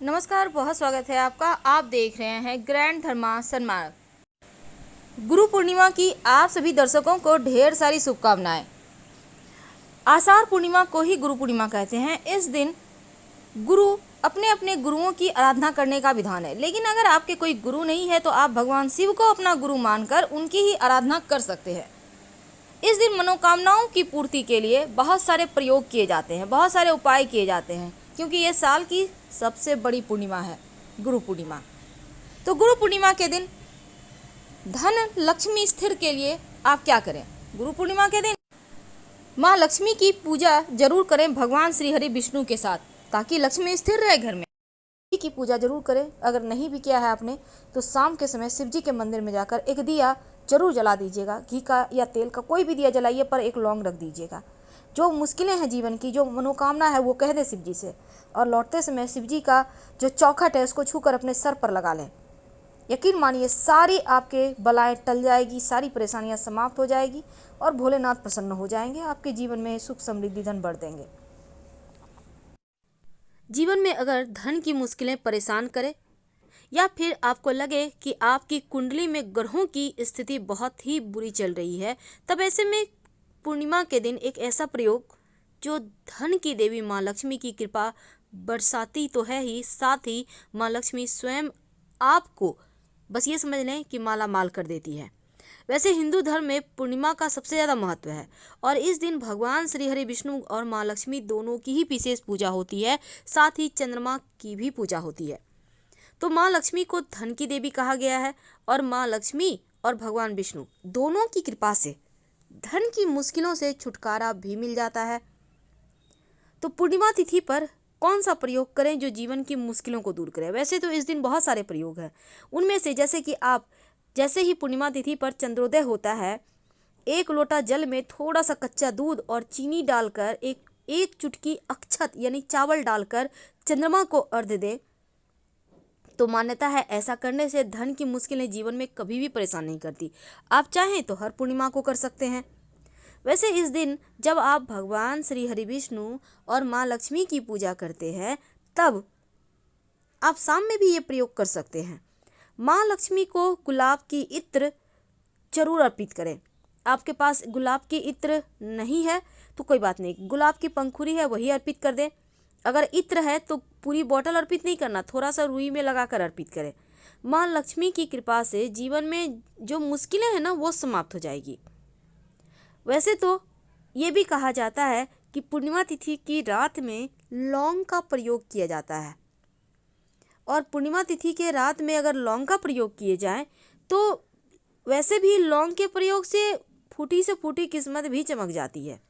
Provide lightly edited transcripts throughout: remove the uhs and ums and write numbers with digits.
नमस्कार, बहुत स्वागत है आपका। आप देख रहे हैं ग्रैंड धर्मा सन्मार्ग। गुरु पूर्णिमा की आप सभी दर्शकों को ढेर सारी शुभकामनाएं। आषाढ़ पूर्णिमा को ही गुरु पूर्णिमा कहते हैं। इस दिन गुरु अपने अपने गुरुओं की आराधना करने का विधान है, लेकिन अगर आपके कोई गुरु नहीं है तो आप भगवान शिव को अपना गुरु मानकर उनकी ही आराधना कर सकते हैं। इस दिन मनोकामनाओं की पूर्ति के लिए बहुत सारे प्रयोग किए जाते हैं, बहुत सारे उपाय किए जाते हैं, क्योंकि ये साल की सबसे बड़ी पूर्णिमा है, गुरु पूर्णिमा। तो गुरु पूर्णिमा के दिन धन लक्ष्मी स्थिर के लिए आप क्या करें? गुरु पूर्णिमा के दिन माँ लक्ष्मी की पूजा जरूर करें भगवान श्री हरि विष्णु के साथ, ताकि लक्ष्मी स्थिर रहे घर में। शिव की पूजा जरूर करें। अगर नहीं भी किया है आपने तो शाम के समय शिव जी के मंदिर में जाकर एक दिया जरूर जला दीजिएगा। घी का या तेल का कोई भी दिया जलाइए, पर एक लौंग रख दीजिएगा। जो मुश्किलें हैं जीवन की, जो मनोकामना है, वो कह दे शिव जी से, और लौटते समय शिव जी का जो चौखट है उसको छूकर अपने सर पर लगा लें। यकीन मानिए सारी आपके बलाएं टल जाएगी, सारी परेशानियां समाप्त हो जाएगी और भोलेनाथ प्रसन्न हो जाएंगे। आपके जीवन में सुख समृद्धि धन बढ़ देंगे। जीवन में अगर धन की मुश्किलें परेशान करें या फिर आपको लगे कि आपकी कुंडली में ग्रहों की स्थिति बहुत ही बुरी चल रही है, तब ऐसे में पूर्णिमा के दिन एक ऐसा प्रयोग जो धन की देवी माँ लक्ष्मी की कृपा बरसाती तो है ही, साथ ही माँ लक्ष्मी स्वयं आपको बस ये समझ लें कि माला माल कर देती है। वैसे हिंदू धर्म में पूर्णिमा का सबसे ज़्यादा महत्व है और इस दिन भगवान श्री हरि विष्णु और माँ लक्ष्मी दोनों की ही विशेष पूजा होती है, साथ ही चंद्रमा की भी पूजा होती है। तो माँ लक्ष्मी को धन की देवी कहा गया है और माँ लक्ष्मी और भगवान विष्णु दोनों की कृपा से धन की मुश्किलों से छुटकारा भी मिल जाता है। तो पूर्णिमा तिथि पर कौन सा प्रयोग करें जो जीवन की मुश्किलों को दूर करे? वैसे तो इस दिन बहुत सारे प्रयोग हैं, उनमें से जैसे कि आप जैसे ही पूर्णिमा तिथि पर चंद्रोदय होता है, एक लोटा जल में थोड़ा सा कच्चा दूध और चीनी डालकर एक चुटकी अक्षत यानी चावल डालकर चंद्रमा को अर्घ्य दें, तो मान्यता है ऐसा करने से धन की मुश्किलें जीवन में कभी भी परेशान नहीं करती। आप चाहें तो हर पूर्णिमा को कर सकते हैं। वैसे इस दिन जब आप भगवान श्री हरि विष्णु और माँ लक्ष्मी की पूजा करते हैं, तब आप शाम में भी ये प्रयोग कर सकते हैं। माँ लक्ष्मी को गुलाब की इत्र जरूर अर्पित करें। आपके पास गुलाब की इत्र नहीं है तो कोई बात नहीं, गुलाब की पंखुड़ी है वही अर्पित कर दें। अगर इत्र है तो पूरी बोतल अर्पित नहीं करना, थोड़ा सा रुई में लगाकर अर्पित करें। माँ लक्ष्मी की कृपा से जीवन में जो मुश्किलें हैं ना, वो समाप्त हो जाएगी। वैसे तो ये भी कहा जाता है कि पूर्णिमा तिथि की रात में लौंग का प्रयोग किया जाता है, और पूर्णिमा तिथि के रात में अगर लौंग का प्रयोग किए जाए तो वैसे भी लौंग के प्रयोग से फूटी किस्मत भी चमक जाती है।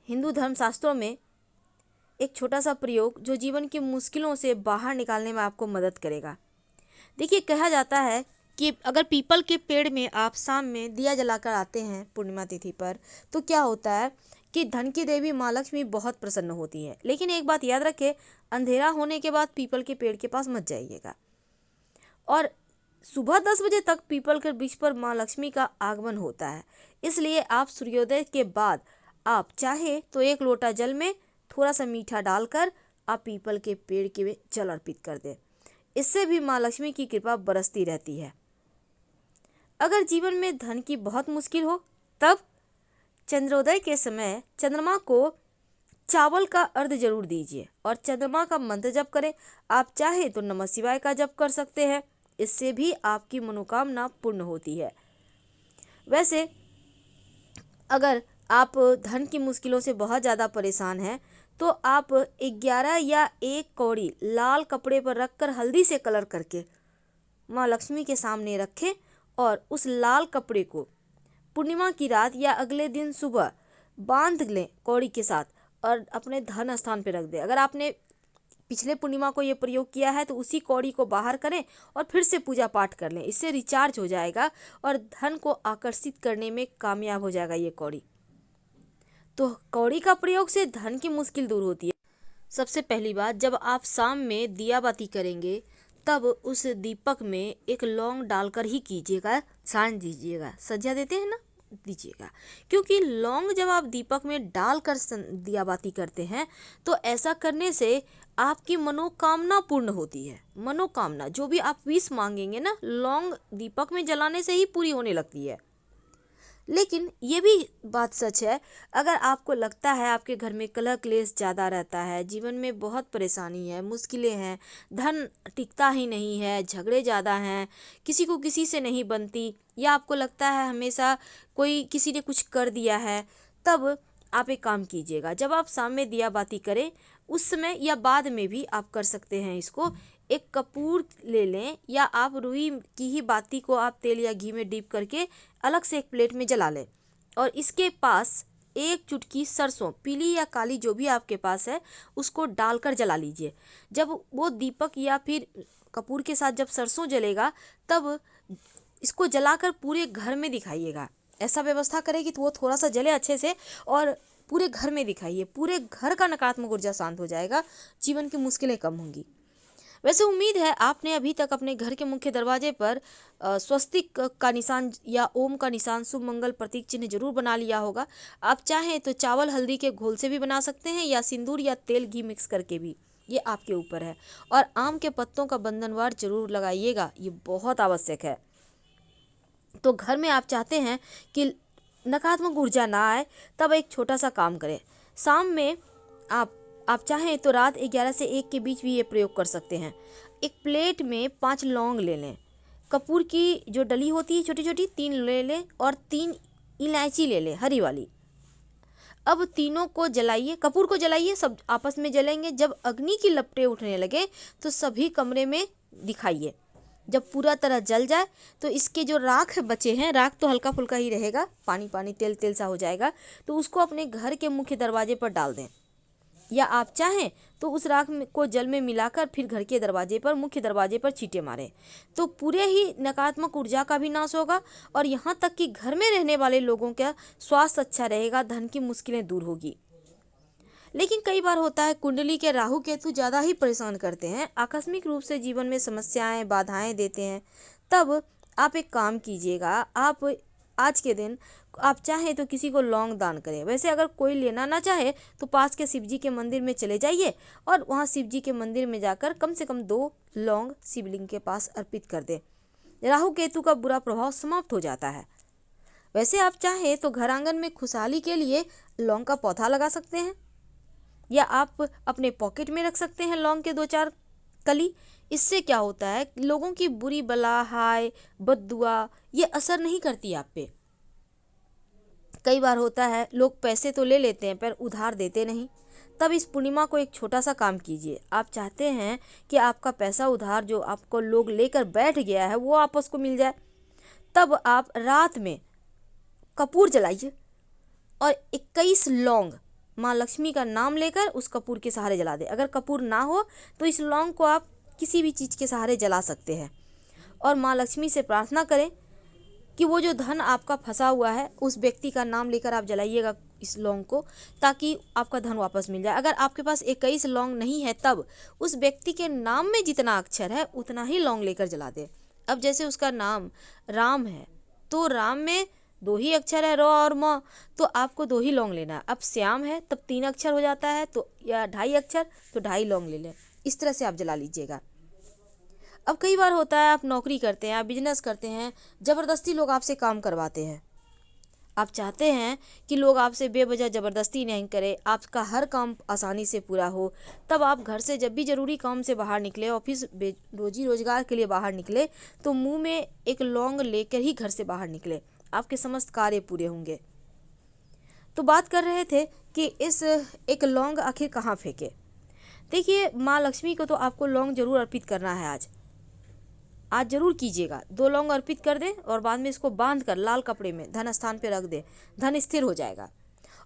हिंदू धर्म शास्त्रों में एक छोटा सा प्रयोग जो जीवन की मुश्किलों से बाहर निकालने में आपको मदद करेगा। देखिए, कहा जाता है कि अगर पीपल के पेड़ में आप शाम में दिया जलाकर आते हैं पूर्णिमा तिथि पर, तो क्या होता है कि धन की देवी माँ लक्ष्मी बहुत प्रसन्न होती है। लेकिन एक बात याद रखें, अंधेरा होने के बाद पीपल के पेड़ के पास मत जाइएगा, और सुबह 10 बजे तक पीपल के वृक्ष पर माँ लक्ष्मी का आगमन होता है। इसलिए आप सूर्योदय के बाद आप चाहे तो एक लोटा जल में थोड़ा सा मीठा डालकर आप पीपल के पेड़ के जल अर्पित कर दें। इससे भी माँ लक्ष्मी की कृपा बरसती रहती है। अगर जीवन में धन की बहुत मुश्किल हो, तब चंद्रोदय के समय चंद्रमा को चावल का अर्घ्य जरूर दीजिए और चंद्रमा का मंत्र जप करें। आप चाहे तो नमः शिवाय का जप कर सकते हैं, इससे भी आपकी मनोकामना पूर्ण होती है। वैसे अगर आप धन की मुश्किलों से बहुत ज़्यादा परेशान हैं, तो आप 11 या 1 कौड़ी लाल कपड़े पर रखकर हल्दी से कलर करके माँ लक्ष्मी के सामने रखें और उस लाल कपड़े को पूर्णिमा की रात या अगले दिन सुबह बांध लें कौड़ी के साथ और अपने धन स्थान पर रख दें। अगर आपने पिछले पूर्णिमा को ये प्रयोग किया है तो उसी कौड़ी को बाहर करें और फिर से पूजा पाठ कर लें। इससे रिचार्ज हो जाएगा और धन को आकर्षित करने में कामयाब हो जाएगा ये कौड़ी। तो कौड़ी का प्रयोग से धन की मुश्किल दूर होती है। सबसे पहली बात, जब आप शाम में दिया बाती करेंगे तब उस दीपक में एक लौंग डालकर ही कीजिएगा, छान दीजिएगा। सज्जा देते हैं ना, दीजिएगा, क्योंकि लौंग जब आप दीपक में डालकर दिया बाती करते हैं तो ऐसा करने से आपकी मनोकामना पूर्ण होती है। मनोकामना जो भी आप विश मांगेंगे ना, लौंग दीपक में जलाने से ही पूरी होने लगती है। लेकिन ये भी बात सच है, अगर आपको लगता है आपके घर में कलह क्लेश ज़्यादा रहता है, जीवन में बहुत परेशानी है, मुश्किलें हैं, धन टिकता ही नहीं है, झगड़े ज़्यादा हैं, किसी को किसी से नहीं बनती, या आपको लगता है हमेशा कोई किसी ने कुछ कर दिया है, तब आप एक काम कीजिएगा। जब आप शाम में दिया बाती करें उस समय या बाद में भी आप कर सकते हैं इसको, एक कपूर ले लें या आप रुई की ही बाती को आप तेल या घी में डीप करके अलग से एक प्लेट में जला लें और इसके पास एक चुटकी सरसों, पीली या काली जो भी आपके पास है, उसको डालकर जला लीजिए। जब वो दीपक या फिर कपूर के साथ जब सरसों जलेगा तब इसको जलाकर पूरे घर में दिखाइएगा। ऐसा व्यवस्था करें कि वो थोड़ा सा जले अच्छे से और पूरे घर में दिखाइए। पूरे घर का नकारात्मक ऊर्जा शांत हो जाएगा, जीवन की मुश्किलें कम होंगी। वैसे उम्मीद है आपने अभी तक अपने घर के मुख्य दरवाजे पर स्वस्तिक का निशान या ओम का निशान, शुभ मंगल प्रतीक चिन्ह जरूर बना लिया होगा। आप चाहें तो चावल हल्दी के घोल से भी बना सकते हैं या सिंदूर या तेल घी मिक्स करके भी, ये आपके ऊपर है। और आम के पत्तों का बंधनवार जरूर लगाइएगा, ये बहुत आवश्यक है। तो घर में आप चाहते हैं कि नकारात्मक ऊर्जा ना आए, तब एक छोटा सा काम करें। शाम में आप चाहें तो रात 11 से 1 के बीच भी ये प्रयोग कर सकते हैं। एक प्लेट में 5 लौंग ले लें, कपूर की जो डली होती है छोटी छोटी 3 ले लें और 3 इलायची ले लें हरी वाली। अब तीनों को जलाइए, कपूर को जलाइए, सब आपस में जलेंगे। जब अग्नि की लपटें उठने लगे तो सभी कमरे में दिखाइए। जब पूरा तरह जल जाए तो इसके जो राख बचे हैं, राख तो हल्का फुल्का ही रहेगा, पानी पानी तेल तेल सा हो जाएगा, तो उसको अपने घर के मुख्य दरवाजे पर डाल दें। या आप चाहें तो उस राख को जल में मिलाकर फिर घर के दरवाजे पर, मुख्य दरवाजे पर छींटे मारें, तो पूरे ही नकारात्मक ऊर्जा का भी नाश होगा और यहाँ तक कि घर में रहने वाले लोगों का स्वास्थ्य अच्छा रहेगा, धन की मुश्किलें दूर होगी। लेकिन कई बार होता है कुंडली के राहु केतु ज़्यादा ही परेशान करते हैं, आकस्मिक रूप से जीवन में समस्याएं बाधाएं देते हैं। तब आप एक काम कीजिएगा, आप आज के दिन आप चाहें तो किसी को लौंग दान करें। वैसे अगर कोई लेना ना चाहे तो पास के शिव जी के मंदिर में चले जाइए और वहाँ शिव जी के मंदिर में जाकर कम से कम 2 लौंग शिवलिंग के पास अर्पित कर दें। राहु केतु का बुरा प्रभाव समाप्त हो जाता है। वैसे आप चाहें तो घर आंगन में खुशहाली के लिए लौंग का पौधा लगा सकते हैं या आप अपने पॉकेट में रख सकते हैं लौंग के 2-4 कली। इससे क्या होता है, लोगों की बुरी बला, हाय, बद्दुआ ये असर नहीं करती आप पे। कई बार होता है लोग पैसे तो ले लेते हैं पर उधार देते नहीं, तब इस पूर्णिमा को एक छोटा सा काम कीजिए। आप चाहते हैं कि आपका पैसा उधार जो आपको लोग लेकर बैठ गया है वो आपस को मिल जाए, तब आप रात में कपूर जलाइए और 21 लौंग माँ लक्ष्मी का नाम लेकर उस कपूर के सहारे जला दे। अगर कपूर ना हो तो इस लौंग को आप किसी भी चीज़ के सहारे जला सकते हैं और माँ लक्ष्मी से प्रार्थना करें कि वो जो धन आपका फंसा हुआ है उस व्यक्ति का नाम लेकर आप जलाइएगा इस लौंग को, ताकि आपका धन वापस मिल जाए। अगर आपके पास 21 लौंग नहीं है तब उस व्यक्ति के नाम में जितना अक्षर है उतना ही लौंग लेकर जला दे। अब जैसे उसका नाम राम है तो राम में 2 ही अक्षर है, र और म, तो आपको 2 ही लौंग लेना है। अब श्याम है तब 3 अक्षर हो जाता है, तो या 2.5 अक्षर तो 2.5 लौंग ले लें। इस तरह से आप जला लीजिएगा। अब कई बार होता है आप नौकरी करते हैं, आप बिजनेस करते हैं, ज़बरदस्ती लोग आपसे काम करवाते हैं। आप चाहते हैं कि लोग आपसे बेवजह ज़बरदस्ती नहीं करें, आपका हर काम आसानी से पूरा हो, तब आप घर से जब भी ज़रूरी काम से बाहर निकले, ऑफिस रोजी रोजगार के लिए बाहर निकले, तो मुंह में एक लौंग लेकर ही घर से बाहर निकले, आपके समस्त कार्य पूरे होंगे। तो बात कर रहे थे कि इस एक लौंग आखिर कहाँ फेंके। देखिए, माँ लक्ष्मी को तो आपको लौंग जरूर अर्पित करना है। आज जरूर कीजिएगा। 2 लौंग अर्पित कर दें और बाद में इसको बांध कर लाल कपड़े में धन स्थान पे रख दें, धन स्थिर हो जाएगा।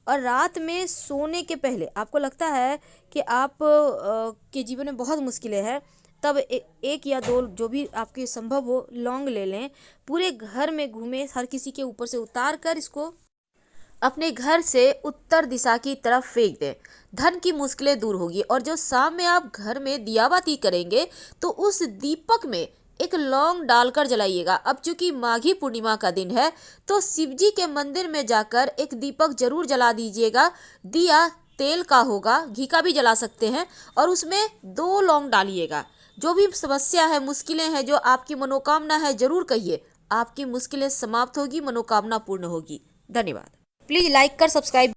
और रात में सोने के पहले आपको लगता है कि आप के जीवन में बहुत मुश्किलें हैं, तब 1 या 2 जो भी आपके संभव हो लौंग ले लें, पूरे घर में घूमें, हर किसी के ऊपर से उतार कर इसको अपने घर से उत्तर दिशा की तरफ फेंक दें। धन की मुश्किलें दूर होगी। और जो शाम में आप घर में दिया बाती करेंगे तो उस दीपक में एक लौंग डालकर जलाइएगा। अब चूंकि माघी पूर्णिमा का दिन है तो शिव जी के मंदिर में जाकर एक दीपक जरूर जला दीजिएगा। दिया तेल का होगा, घी का भी जला सकते हैं, और उसमें 2 लौंग डालिएगा। जो भी समस्या है, मुश्किलें हैं, जो आपकी मनोकामना है, जरूर कहिए। आपकी मुश्किलें समाप्त होगी, मनोकामना पूर्ण होगी। धन्यवाद। प्लीज लाइक कर सब्सक्राइब